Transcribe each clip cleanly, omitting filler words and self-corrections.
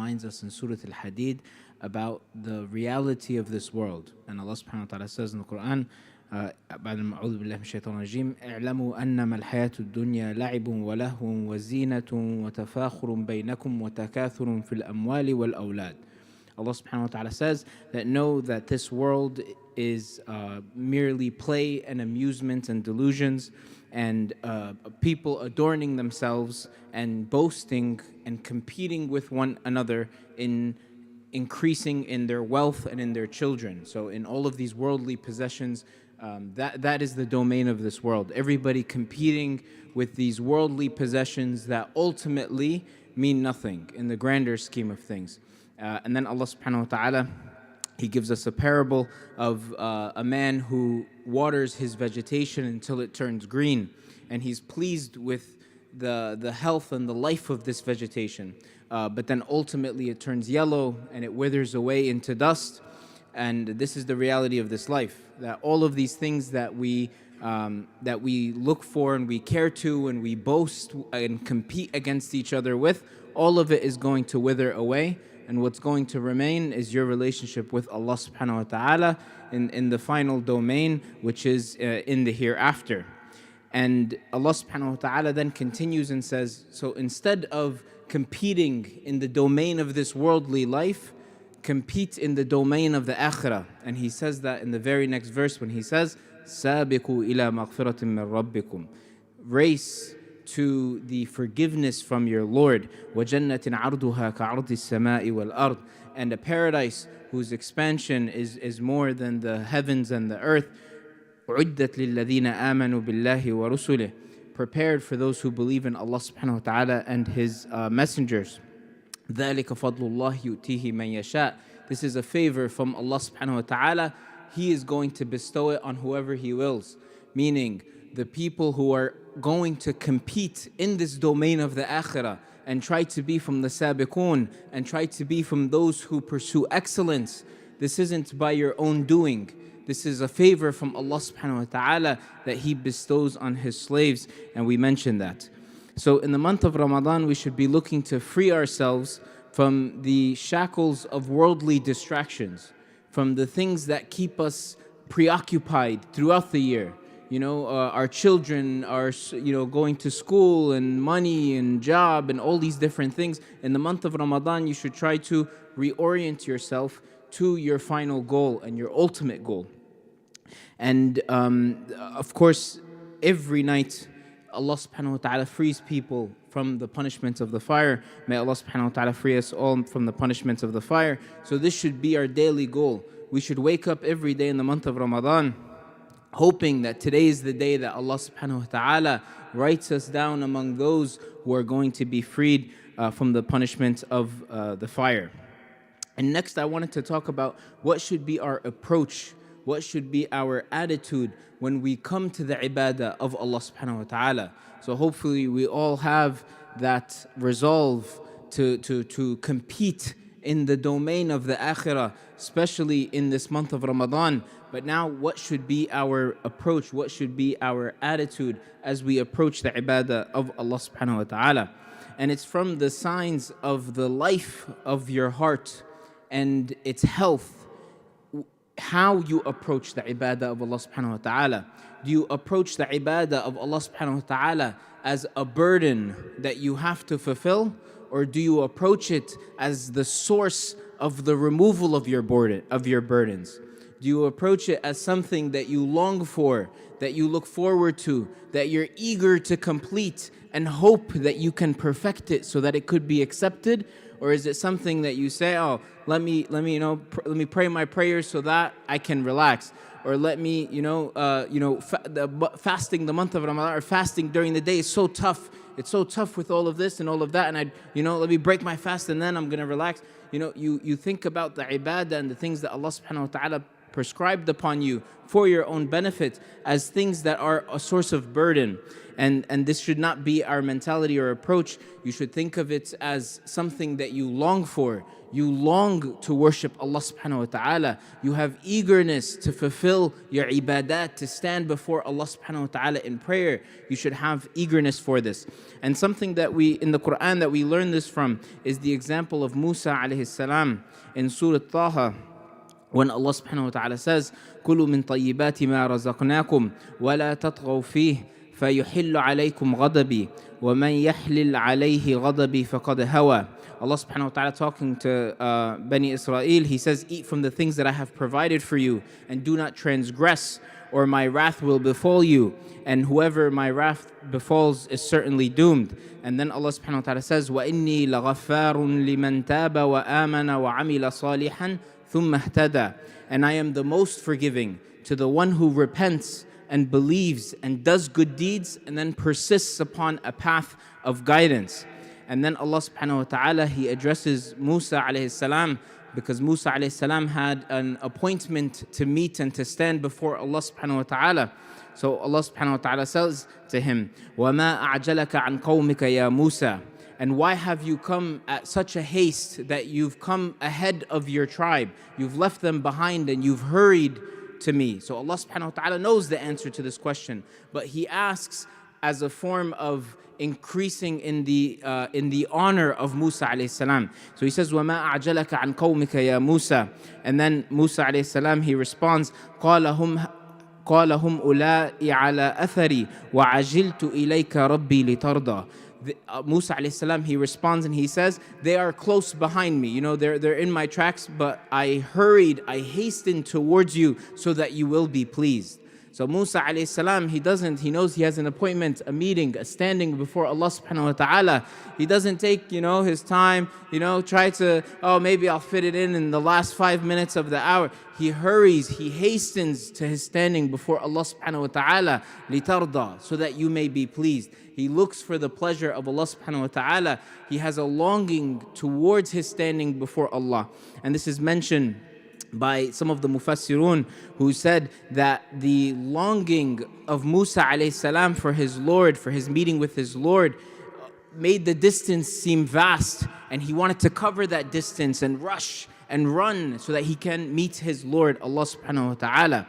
reminds us in Surah Al-Hadid about the reality of this world. And Allah subhanahu wa ta'ala says in the Quran, بعد ما أعوذ بالله من الشيطان الرجيم اعلموا أنما الحياة الدنيا لعب ولهو وزينة وتفاخر بينكم وتكاثر في الأموال والأولاد. Allah subhanahu wa ta'ala says that know that this world is merely play and amusement and delusions, and people adorning themselves and boasting and competing with one another in increasing in their wealth and in their children. So in all of these worldly possessions, that is the domain of this world. Everybody competing with these worldly possessions that ultimately mean nothing in the grander scheme of things. And then Allah subhanahu wa ta'ala, He gives us a parable of a man who waters his vegetation until it turns green, and he's pleased with the health and the life of this vegetation. But then ultimately it turns yellow and it withers away into dust. And this is the reality of this life, that all of these things that we look for and we care to and we boast and compete against each other with, all of it is going to wither away. And what's going to remain is your relationship with Allah subhanahu wa ta'ala in the final domain, which is in the hereafter. And Allah subhanahu wa ta'ala then continues and says, so instead of competing in the domain of this worldly life, compete in the domain of the akhirah. And He says that in the very next verse when He says, سَابِقُوا إِلَى مَغْفِرَةٍ مِّن رَبِّكُمْ. Race to the forgiveness from your Lord. وَجَنَّةٍ عَرْضُهَا كَعَرْضِ السَّمَاءِ وَالْأَرْضِ. And a paradise whose expansion is more than the heavens and the earth. أُعِدَّتْ لِلَّذِينَ آمَنُوا بِاللَّهِ وَرُسُلِهِ. Prepared for those who believe in Allah subhanahu wa ta'ala and His messengers. ذَلِكَ فَضْلُ اللَّهِ يُؤْتِيهِ مَنْ يَشَاءُ. This is a favor from Allah subhanahu wa ta'ala. He is going to bestow it on whoever He wills. Meaning, the people who are going to compete in this domain of the akhirah and try to be from the sabiqun and try to be from those who pursue excellence. This isn't by your own doing. This is a favor from Allah subhanahu wa ta'ala that He bestows on His slaves, and we mentioned that. So in the month of Ramadan, we should be looking to free ourselves from the shackles of worldly distractions, from the things that keep us preoccupied throughout the year. Our children are, going to school and money and job and all these different things. In the month of Ramadan, you should try to reorient yourself to your final goal and your ultimate goal. And of course, every night, Allah subhanahu wa ta'ala frees people from the punishments of the fire. May Allah subhanahu wa ta'ala free us all from the punishments of the fire. So this should be our daily goal. We should wake up every day in the month of Ramadan hoping that today is the day that Allah subhanahu wa ta'ala writes us down among those who are going to be freed from the punishment of the fire. And next I wanted to talk about what should be our approach, what should be our attitude when we come to the ibadah of Allah subhanahu wa ta'ala. So hopefully we all have that resolve to compete in the domain of the akhirah, especially in this month of Ramadan. But now what should be our approach, what should be our attitude as we approach the ibadah of Allah subhanahu wa ta'ala. And it's from the signs of the life of your heart and its health, how you approach the ibadah of Allah subhanahu wa ta'ala. Do you approach the ibadah of Allah subhanahu wa ta'ala as a burden that you have to fulfill? Or do you approach it as the source of the removal of your burdens? Do you approach it as something that you long for, that you look forward to, that you're eager to complete and hope that you can perfect it so that it could be accepted? Or is it something that you say, oh, let me pray my prayers so that I can relax? Or let me, fasting the month of Ramadan or fasting during the day is so tough. It's so tough with all of this and all of that, and let me break my fast and then I'm going to relax. You think about the ibadah and the things that Allah subhanahu wa ta'ala prescribed upon you for your own benefit as things that are a source of burden. And this should not be our mentality or approach. You should think of it as something that you long for. You long to worship Allah subhanahu wa ta'ala. You have eagerness to fulfill your ibadat, to stand before Allah subhanahu wa ta'ala in prayer. You should have eagerness for this. And something that in the Quran that we learn this from is the example of Musa alayhi salam in Surah Taha, when Allah subhanahu wa ta'ala says, كُلُوا مِن طَيِّبَاتِ مَا رَزَقْنَاكُمْ وَلَا تَطْغَوْا فِيهِ فَيُحِلُّ عَلَيْكُمْ غَضَبِي وَمَنْ يَحْلِلْ عَلَيْهِ غَضَبِي فَقَدْ هَوَى. Allah subhanahu wa ta'ala talking to Bani Israel, He says, eat from the things that I have provided for you and do not transgress, or my wrath will befall you, and whoever my wrath befalls is certainly doomed. And then Allah subhanahu wa ta'ala says, وَإِنِّي لَغَفَّارٌ لِمَنْ تَابَ وَآمَنَ وَعَمِلَ صَالِحًا ثُمَّ اهْتَدَى. And I am the most forgiving to the one who repents and believes and does good deeds and then persists upon a path of guidance. And then Allah subhanahu wa ta'ala, He addresses Musa alayhi salam, because Musa alayhi salam had an appointment to meet and to stand before Allah subhanahu wa ta'ala. So Allah subhanahu wa ta'ala says to him, وَمَا أَعْجَلَكَ عَنْ قَوْمِكَ يَا مُوسَى. And why have you come at such a haste that you've come ahead of your tribe? You've left them behind and you've hurried to me. So Allah subhanahu wa ta'ala knows the answer to this question, but He asks as a form of increasing in the honor of Musa alayhi salam. So He says, وَمَا أَعْجَلَكَ عَنْ قَوْمِكَ يَا مُوسَى. And then Musa alayhi salam, he responds, قَالَ هُمْ أُولَاءِ عَلَىٰ أَثَرِي وَعَجِلْتُ إِلَيْكَ رَبِّي لِتَرْضَى. Musa alayhi salam, he responds and he says, they are close behind me. You know, they're in my tracks, but I hastened towards you so that you will be pleased. So Musa alayhi salam, he knows he has an appointment, a meeting, a standing before Allah subhanahu wa ta'ala. He doesn't take, his time, try to, maybe I'll fit it in the last 5 minutes of the hour. He hurries, he hastens to his standing before Allah subhanahu wa ta'ala, litarda, so that you may be pleased. He looks for the pleasure of Allah subhanahu wa ta'ala. He has a longing towards his standing before Allah. And this is mentioned by some of the mufassirun who said that the longing of Musa alayhi salam for his Lord, for his meeting with his Lord, made the distance seem vast, and he wanted to cover that distance and rush and run so that he can meet his Lord, Allah subhanahu wa ta'ala.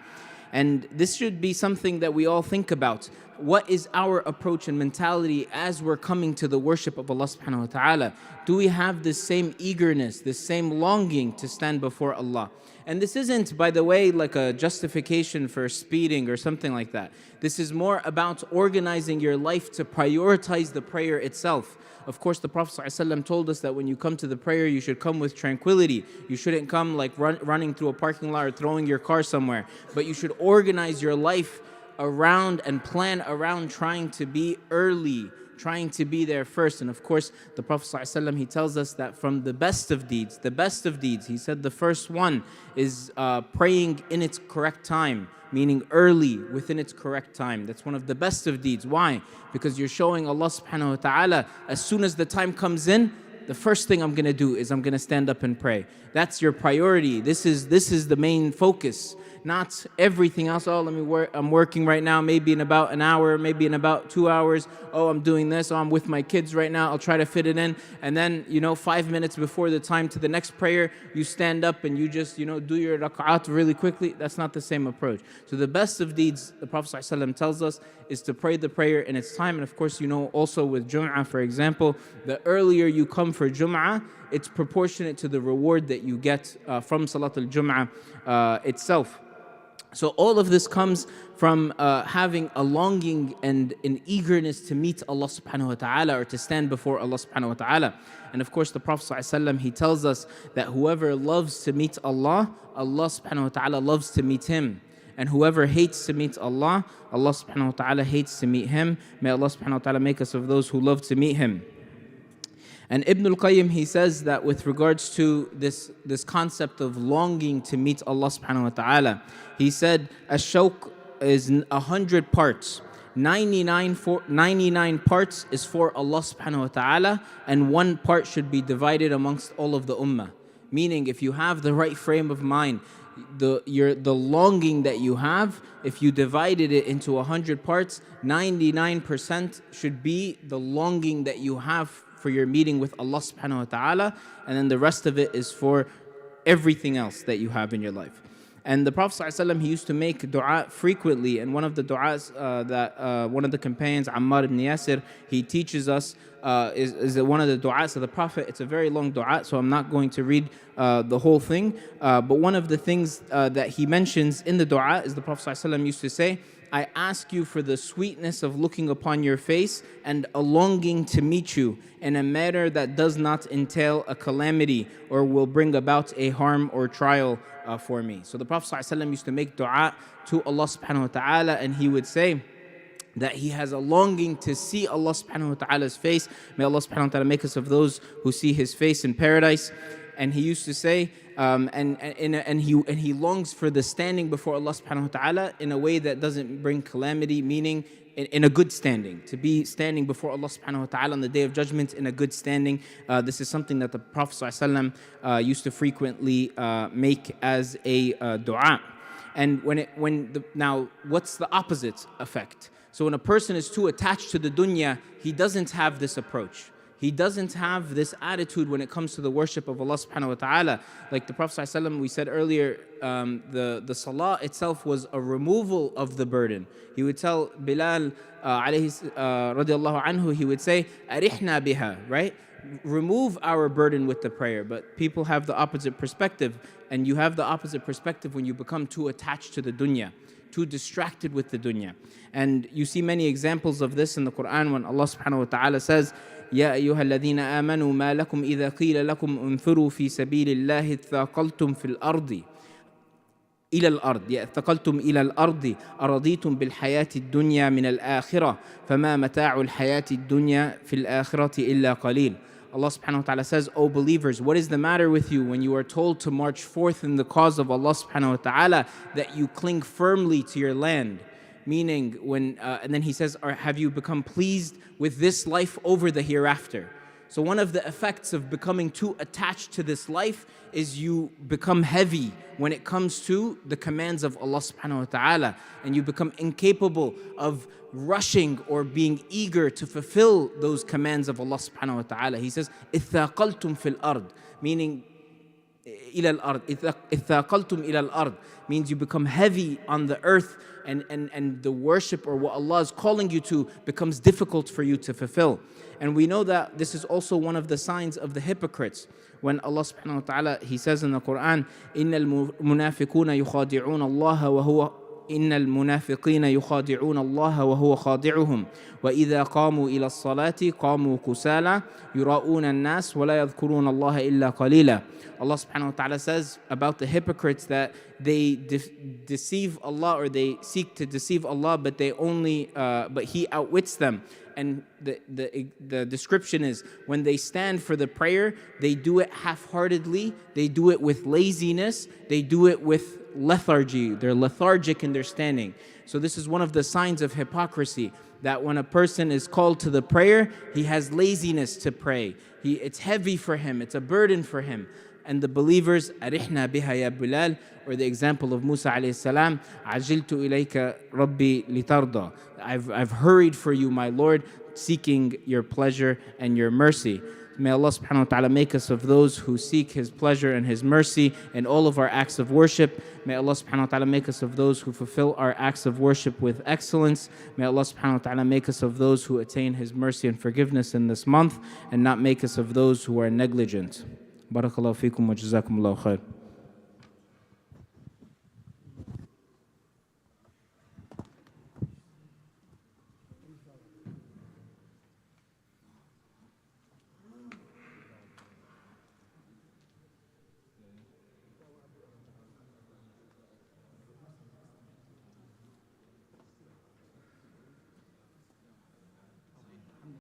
And this should be something that we all think about. What is our approach and mentality as we're coming to the worship of Allah subhanahu wa ta'ala? Do we have the same eagerness, the same longing to stand before Allah? And this isn't, by the way, like a justification for speeding or something like that. This is more about organizing your life to prioritize the prayer itself. Of course, the Prophet ﷺ told us that when you come to the prayer, you should come with tranquility. You shouldn't come like running through a parking lot or throwing your car somewhere. But you should organize your life around and plan around trying to be early, trying to be there first. And of course, the Prophet ﷺ, he tells us that from the best of deeds, he said the first one is praying in its correct time, meaning early within its correct time. That's one of the best of deeds. Why? Because you're showing Allah subhanahu wa ta'ala, as soon as the time comes in, the first thing I'm going to do is I'm going to stand up and pray. That's your priority. This is the main focus. Not everything else. I'm working right now, maybe in about an hour, maybe in about 2 hours. I'm doing this. I'm with my kids right now. I'll try to fit it in. And then, 5 minutes before the time to the next prayer, you stand up and you just, do your rak'at really quickly. That's not the same approach. So the best of deeds, the Prophet ﷺ tells us, is to pray the prayer in its time. And of course, also with Jum'ah, for example, the earlier you come for Jum'ah, it's proportionate to the reward that you get from Salatul Jum'ah itself. So all of this comes from having a longing and an eagerness to meet Allah subhanahu wa ta'ala, or to stand before Allah subhanahu wa ta'ala. And of course the Prophet ﷺ, he tells us that whoever loves to meet Allah, Allah subhanahu wa ta'ala loves to meet him. And whoever hates to meet Allah, Allah subhanahu wa ta'ala hates to meet him. May Allah subhanahu wa ta'ala make us of those who love to meet him. And Ibn al-Qayyim, he says that with regards to this concept of longing to meet Allah subhanahu wa ta'ala, he said, ash-shawq is 100 parts. 99 parts is for Allah subhanahu wa ta'ala, and 1 part should be divided amongst all of the ummah. Meaning, if you have the right frame of mind, The longing that you have, if you divided it into 100 parts, 99% should be the longing that you have for your meeting with Allah subhanahu wa ta'ala, and then the rest of it is for everything else that you have in your life. And the Prophet ﷺ, he used to make dua frequently, and one of the du'as that one of the companions, Ammar ibn Yasir, he teaches us is one of the du'as of the Prophet. It's a very long dua, so I'm not going to read the whole thing. But one of the things that he mentions in the dua is the Prophet ﷺ used to say, I ask you for the sweetness of looking upon your face and a longing to meet you in a manner that does not entail a calamity or will bring about a harm or trial for me. So the Prophet ﷺ used to make dua to Allah subhanahu wa ta'ala, and he would say that he has a longing to see Allah subhanahu wa ta'ala's face. May Allah subhanahu wa ta'ala make us of those who see his face in paradise. And he used to say, and he longs for the standing before Allah subhanahu wa ta'ala in a way that doesn't bring calamity, meaning in a good standing, to be standing before Allah subhanahu wa ta'ala on the Day of Judgment in a good standing. This is something that the Prophet sallallahu alaihi wasallam used to frequently make as a dua. And now what's the opposite effect? So when a person is too attached to the dunya, he doesn't have this approach. He doesn't have this attitude when it comes to the worship of Allah subhanahu wa ta'ala. Like the Prophet ﷺ, we said earlier, the salah itself was a removal of the burden. He would tell Bilal radiallahu anhu, he would say, Arihna biha, right? Remove our burden with the prayer. But people have the opposite perspective, and you have the opposite perspective when you become too attached to the dunya, too distracted with the dunya. And you see many examples of this in the Quran when Allah subhanahu wa ta'ala says, يا أيها الذين آمنوا ما لكم إذا قيل لكم انفروا في سبيل الله اثاقلتم في الأرض إلى الأرض اثقلتم إلى الأرض أرضيتم بالحياة الدنيا من الآخرة فما متاع الحياة الدنيا في الآخرة إلا قليل. Allah subhanahu wa ta'ala says, O believers, what is the matter with you when you are told to march forth in the cause of Allah subhanahu wa ta'ala, that you cling firmly to your land? Meaning, and then he says, have you become pleased with this life over the hereafter? So one of the effects of becoming too attached to this life is you become heavy when it comes to the commands of Allah subhanahu wa ta'ala, and you become incapable of rushing or being eager to fulfill those commands of Allah subhanahu wa ta'ala. He says, إِثَّاقَلْتُمْ فِي الْأَرْضِ, meaning إِلَى الْأَرْضِ إِثَّاقَلْتُمْ إِلَى الْأَرْضِ, means you become heavy on the earth, and the worship or what Allah is calling you to becomes difficult for you to fulfill. And we know that this is also one of the signs of the hypocrites. When Allah subhanahu wa ta'ala, he says in the Quran, إِنَّ الْمُنَافِقُونَ يُخَادِعُونَ اللَّهَ وَهُوَ إن المنافقين يخادعون الله وهو خادعهم وإذا قاموا إلى الصلاة قاموا كسالى يراؤون الناس ولا يذكرون الله إلا قليلا. Allah subhanahu wa ta'ala says about the hypocrites that they deceive Allah, or they seek to deceive Allah, but He outwits them. And the description is, when they stand for the prayer, they do it half-heartedly, they do it with laziness, they do it with lethargy. They're lethargic in their standing. So this is one of the signs of hypocrisy, that when a person is called to the prayer, he has laziness to pray. It's heavy for him, it's a burden for him. And the believers, أرحنا بها يا بلال, or the example of Musa alayhi salam, عجلت إليك ربي لترضى. I've hurried for you, my Lord, seeking your pleasure and your mercy. May Allah subhanahu wa ta'ala make us of those who seek His pleasure and His mercy in all of our acts of worship. May Allah subhanahu wa ta'ala make us of those who fulfill our acts of worship with excellence. May Allah subhanahu wa ta'ala make us of those who attain His mercy and forgiveness in this month, and not make us of those who are negligent. Barakallahu feekum wa jazakumullahu khair.